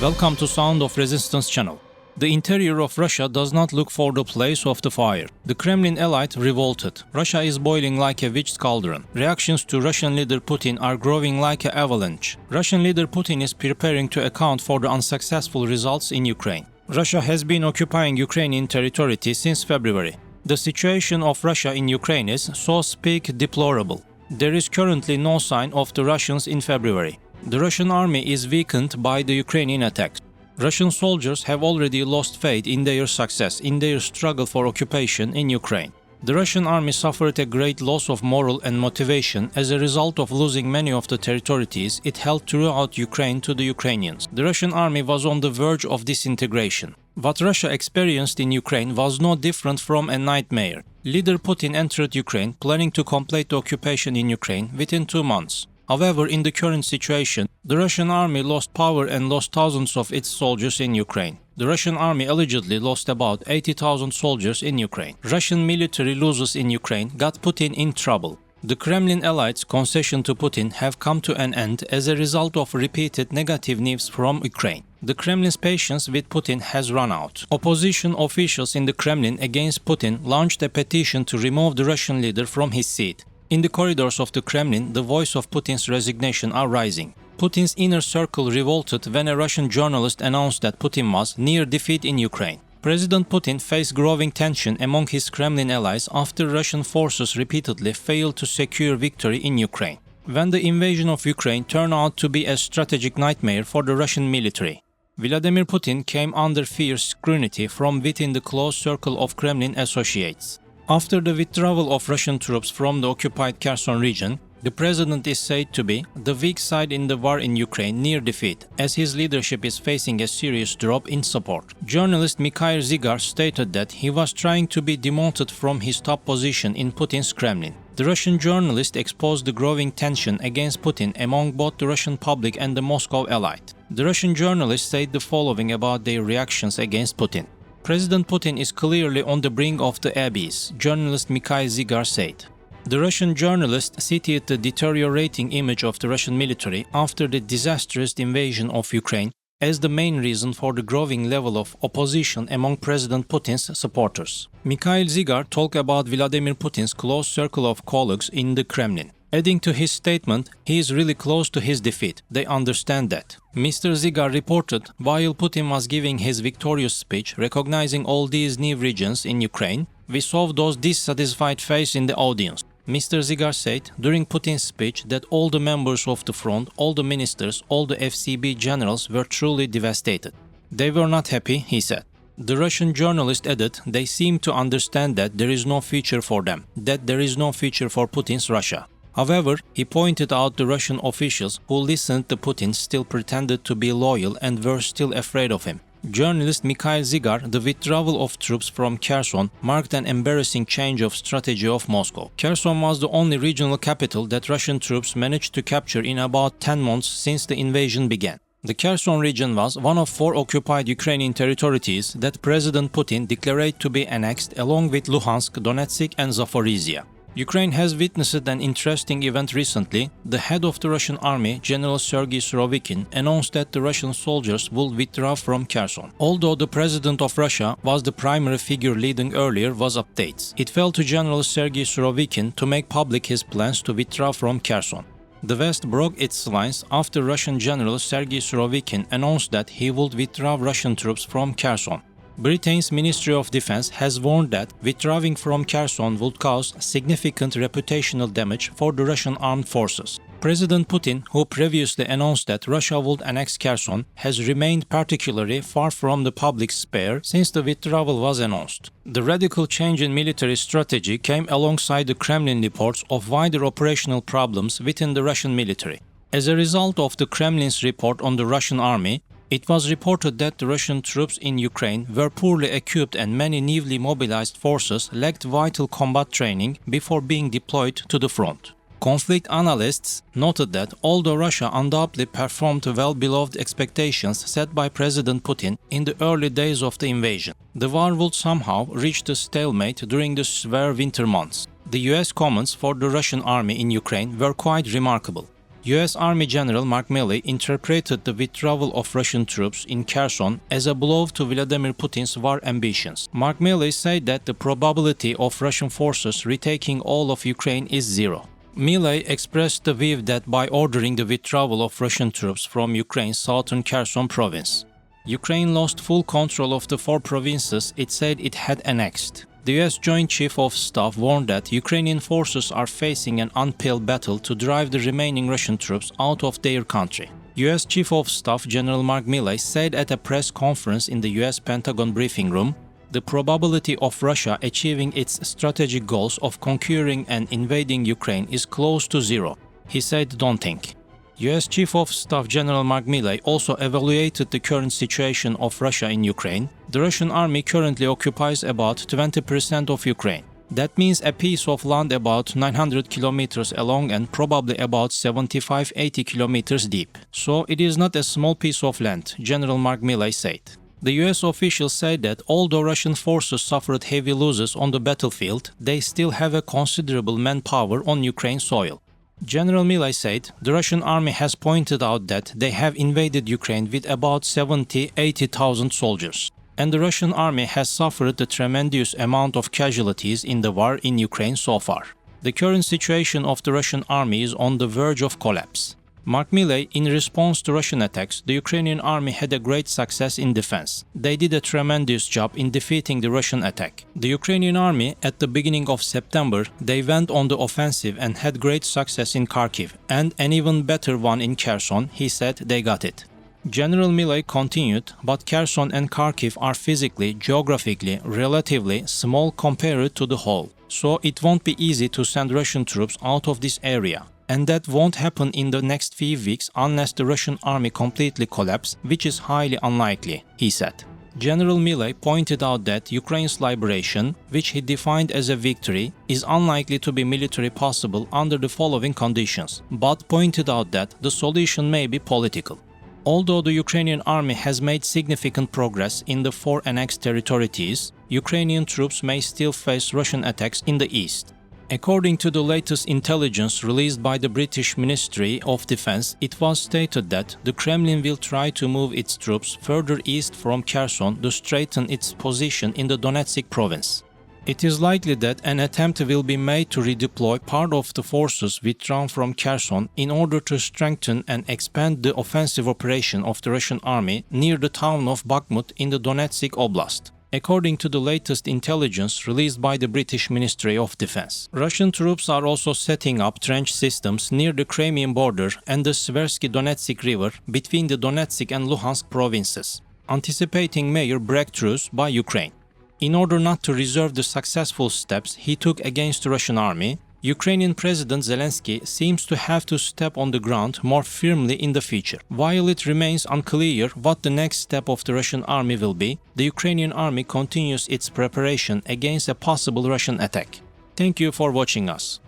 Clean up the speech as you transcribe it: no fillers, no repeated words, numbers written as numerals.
Welcome to Sound of Resistance channel. The interior of Russia does not look for the place of the fire. The Kremlin elite revolted. Russia is boiling like a witch's cauldron. Reactions to Russian leader Putin are growing like an avalanche. Russian leader Putin is preparing to account for the unsuccessful results in Ukraine. Russia has been occupying Ukrainian territory since February. The situation of Russia in Ukraine is, so speak, deplorable. There is currently no sign of the Russians in February. The Russian army is weakened by the Ukrainian attacks. Russian soldiers have already lost faith in their success in their struggle for occupation in Ukraine. The Russian army suffered a great loss of morale and motivation as a result of losing many of the territories it held throughout Ukraine to the Ukrainians. The Russian army was on the verge of disintegration. What Russia experienced in Ukraine was no different from a nightmare. Leader Putin entered Ukraine planning to complete the occupation in Ukraine within 2 months. However, in the current situation, the Russian army lost power and lost thousands of its soldiers in Ukraine. The Russian army allegedly lost about 80,000 soldiers in Ukraine. Russian military losses in Ukraine got Putin in trouble. The Kremlin elites' concession to Putin have come to an end as a result of repeated negative news from Ukraine. The Kremlin's patience with Putin has run out. Opposition officials in the Kremlin against Putin launched a petition to remove the Russian leader from his seat. In the corridors of the Kremlin, the voice of Putin's resignation are rising. Putin's inner circle revolted when a Russian journalist announced that Putin was near defeat in Ukraine. President Putin faced growing tension among his Kremlin allies after Russian forces repeatedly failed to secure victory in Ukraine. When the invasion of Ukraine turned out to be a strategic nightmare for the Russian military, Vladimir Putin came under fierce scrutiny from within the close circle of Kremlin associates. After the withdrawal of Russian troops from the occupied Kherson region, the president is said to be the weak side in the war in Ukraine near defeat, as his leadership is facing a serious drop in support. Journalist Mikhail Zygar stated that he was trying to be demoted from his top position in Putin's Kremlin. The Russian journalist exposed the growing tension against Putin among both the Russian public and the Moscow elite. The Russian journalist said the following about their reactions against Putin. President Putin is clearly on the brink of the abyss, journalist Mikhail Zygar said. The Russian journalist cited the deteriorating image of the Russian military after the disastrous invasion of Ukraine as the main reason for the growing level of opposition among President Putin's supporters. Mikhail Zygar talked about Vladimir Putin's close circle of colleagues in the Kremlin. Adding to his statement, he is really close to his defeat. They understand that. Mr. Zygar reported, while Putin was giving his victorious speech recognizing all these new regions in Ukraine, we saw those dissatisfied faces in the audience. Mr. Zygar said during Putin's speech that all the members of the front, all the ministers, all the FSB generals were truly devastated. They were not happy, he said. The Russian journalist added they seem to understand that there is no future for them, that there is no future for Putin's Russia. However, he pointed out the Russian officials who listened to Putin still pretended to be loyal and were still afraid of him. Journalist Mikhail Zygar, the withdrawal of troops from Kherson marked an embarrassing change of strategy of Moscow. Kherson was the only regional capital that Russian troops managed to capture in about 10 months since the invasion began. The Kherson region was one of 4 occupied Ukrainian territories that President Putin declared to be annexed along with Luhansk, Donetsk and Zaporizhia. Ukraine has witnessed an interesting event recently. The head of the Russian army, General Sergei Surovikin, announced that the Russian soldiers will withdraw from Kherson. Although the president of Russia was the primary figure leading earlier was updates. It fell to General Sergei Surovikin to make public his plans to withdraw from Kherson. The West broke its lines after Russian General Sergei Surovikin announced that he would withdraw Russian troops from Kherson. Britain's Ministry of Defense has warned that withdrawing from Kherson would cause significant reputational damage for the Russian armed forces. President Putin, who previously announced that Russia would annex Kherson, has remained particularly far from the public's sphere since the withdrawal was announced. The radical change in military strategy came alongside the Kremlin reports of wider operational problems within the Russian military. As a result of the Kremlin's report on the Russian army, it was reported that the Russian troops in Ukraine were poorly equipped and many newly mobilized forces lacked vital combat training before being deployed to the front. Conflict analysts noted that although Russia undoubtedly performed well below the expectations set by President Putin in the early days of the invasion, the war would somehow reach a stalemate during the severe winter months. The US comments for the Russian army in Ukraine were quite remarkable. US Army General Mark Milley interpreted the withdrawal of Russian troops in Kherson as a blow to Vladimir Putin's war ambitions. Mark Milley said that the probability of Russian forces retaking all of Ukraine is zero. Milley expressed the view that by ordering the withdrawal of Russian troops from Ukraine's southern Kherson province, Ukraine lost full control of the 4 provinces it said it had annexed. The US Joint Chief of Staff warned that Ukrainian forces are facing an uphill battle to drive the remaining Russian troops out of their country. US Chief of Staff General Mark Milley said at a press conference in the US Pentagon briefing room, the probability of Russia achieving its strategic goals of conquering and invading Ukraine is close to zero. He said, "Don't think." US Chief of Staff General Mark Milley also evaluated the current situation of Russia in Ukraine. The Russian army currently occupies about 20% of Ukraine. That means a piece of land about 900 kilometers long and probably about 75-80 kilometers deep. So it is not a small piece of land, General Mark Milley said. The US official said that although Russian forces suffered heavy losses on the battlefield, they still have a considerable manpower on Ukraine soil. General Milley said the Russian army has pointed out that they have invaded Ukraine with about 70,000-80,000 soldiers, and the Russian army has suffered a tremendous amount of casualties in the war in Ukraine so far. The current situation of the Russian army is on the verge of collapse. Mark Milley, in response to Russian attacks, the Ukrainian army had a great success in defense. They did a tremendous job in defeating the Russian attack. The Ukrainian army, at the beginning of September, they went on the offensive and had great success in Kharkiv, and an even better one in Kherson. He said they got it. General Milley continued, but Kherson and Kharkiv are physically, geographically, relatively small compared to the whole. So it won't be easy to send Russian troops out of this area. And that won't happen in the next few weeks unless the Russian army completely collapses, which is highly unlikely, he said. General Milley pointed out that Ukraine's liberation, which he defined as a victory, is unlikely to be military possible under the following conditions, but pointed out that the solution may be political. Although the Ukrainian army has made significant progress in the 4 annexed territories, Ukrainian troops may still face Russian attacks in the east. According to the latest intelligence released by the British Ministry of Defense, it was stated that the Kremlin will try to move its troops further east from Kherson to strengthen its position in the Donetsk province. It is likely that an attempt will be made to redeploy part of the forces withdrawn from Kherson in order to strengthen and expand the offensive operation of the Russian army near the town of Bakhmut in the Donetsk Oblast. According to the latest intelligence released by the British Ministry of Defense, Russian troops are also setting up trench systems near the Crimean border and the Sversky Donetsk River between the Donetsk and Luhansk provinces, anticipating major breakthroughs by Ukraine. In order not to reserve the successful steps he took against the Russian army, Ukrainian President Zelensky seems to have to step on the ground more firmly in the future. While it remains unclear what the next step of the Russian army will be, the Ukrainian army continues its preparation against a possible Russian attack. Thank you for watching us.